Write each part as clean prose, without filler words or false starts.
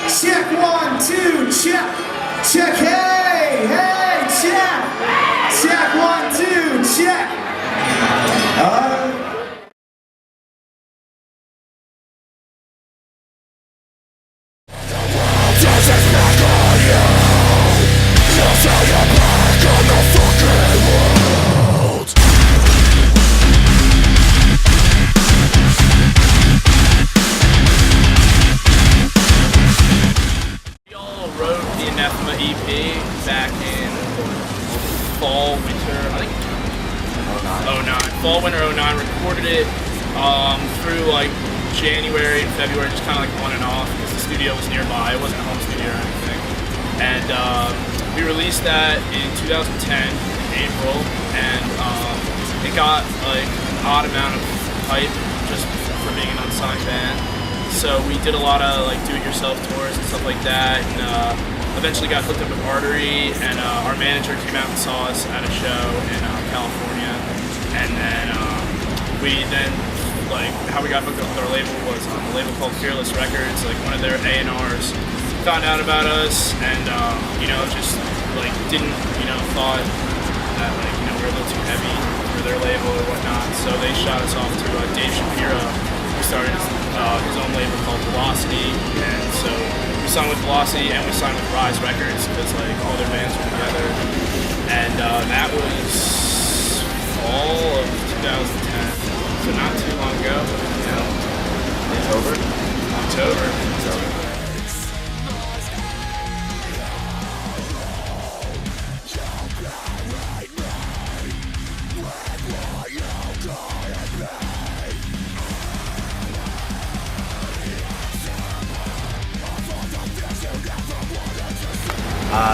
Check 1, 2, check. Check, hey, hey, check. Check 1, 2, check. Anathema EP back in fall, winter, I think 09. Fall, winter 09, recorded it through like January and February, just kind of like on and off because the studio was nearby. It wasn't a home studio or anything. And we released that in 2010, in April, and it got like an odd amount of hype just for being an unsigned band. So we did a lot of like do-it-yourself tours and stuff like that, and eventually got hooked up with Artery, and our manager came out and saw us at a show in California, and then we then, like, how we got hooked up with our label was on a label called Fearless Records. Like, one of their A&Rs found out about us, and you know, just like didn't, you know, thought that, like, you know, we were a little too heavy for their label or whatnot, so they shot us off to Dave Shapiro, who started his own label called Velocity, and so we signed with Velocity and we signed with Rise Records because like all their bands were together, and that was fall of 2010, so not too long ago. You know, October.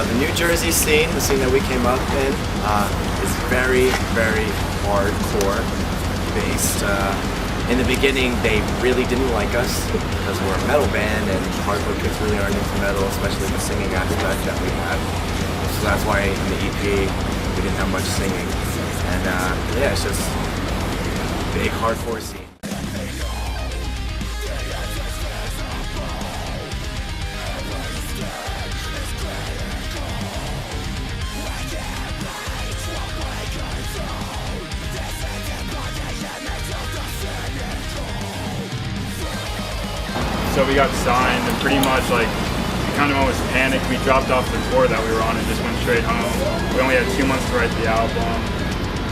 The New Jersey scene, the scene that we came up in, is very, very hardcore based. In the beginning, they really didn't like us because we're a metal band and hardcore kids really aren't into metal, especially the singing aspect that we had. So that's why in the EP we didn't have much singing. And yeah, it's just big hardcore scene. So we got signed and pretty much like we kind of almost panicked. We dropped off the tour that we were on and just went straight home. We only had 2 months to write the album.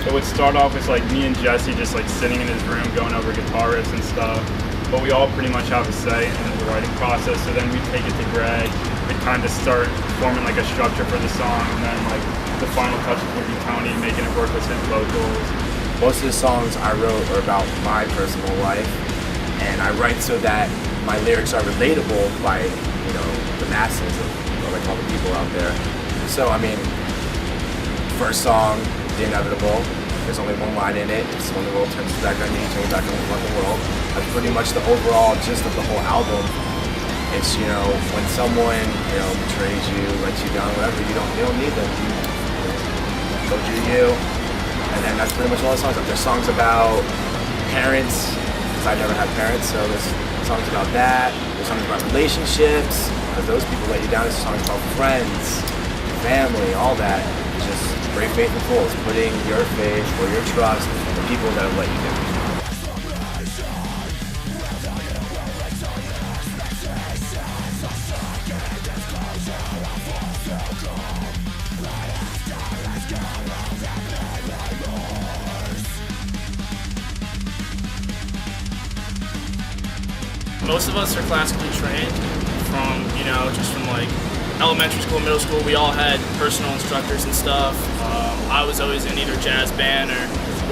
It would start off with like me and Jesse just like sitting in his room going over guitar riffs and stuff. But we all pretty much have a say in the writing process. So then we'd take it to Greg. We'd kind of start forming like a structure for the song, and then like the final touches would be Tony making it work with his vocals. Most of the songs I wrote are about my personal life, and I write so that my lyrics are relatable by, you know, the masses of, like, all the people out there. So, I mean, first song, The Inevitable, there's only one line in it. It's when the world turns back on you, turns back on the world. That's pretty much the overall gist of the whole album. It's, you know, when someone, you know, betrays you, lets you down, whatever, you don't need them. You go do you. And then that's pretty much all the songs. There's songs about parents, because I never had parents, so there's songs about that. There's songs about relationships, because those people let you down. There's songs about friends, family, all that. It's just great faith and full. It's putting your faith or your trust in the people that have let you down. Most of us are classically trained from, you know, just from like elementary school, middle school. We all had personal instructors and stuff. I was always in either jazz band or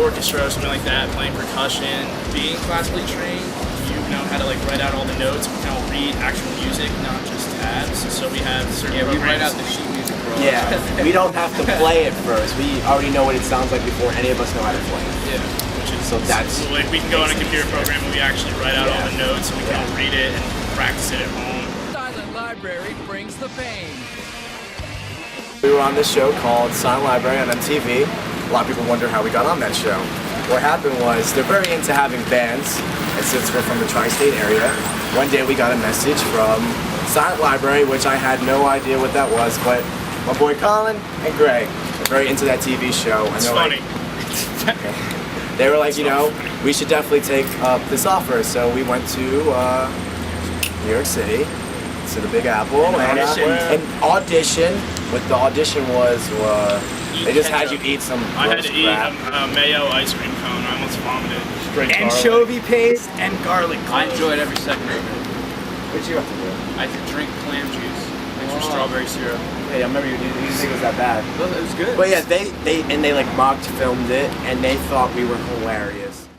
orchestra or something like that, playing percussion. Being classically trained, you know how to like write out all the notes. We can all read actual music, not just tabs. So we have certain we programs. write out the sheet music, bro. Yeah, we don't have to play it first. We already know what it sounds like before any of us know how to play it. Yeah. So that's like we can go on a computer program and we actually write out all the notes and we can all read it and practice it at home. Silent Library brings the pain. We were on this show called Silent Library on MTV. A lot of people wonder how we got on that show. What happened was they're very into having bands, and since we're from the tri-state area, one day we got a message from Silent Library, which I had no idea what that was, but my boy Colin and Greg are very into that TV show. And It's they're funny. Like, they were like, you know, we should definitely take up this offer. So we went to New York City, to the Big Apple, and audition. What the audition was, they just had you eat some I had gross to eat crap. a mayo ice cream cone. I almost vomited. Straight garlic. Anchovy paste and garlic. I enjoyed every second of it. What'd you have to do? I had to drink clam juice, extra strawberry syrup. Hey, I remember you didn't think it was that bad. It was good. But yeah, they like mocked filmed it, and they thought we were hilarious.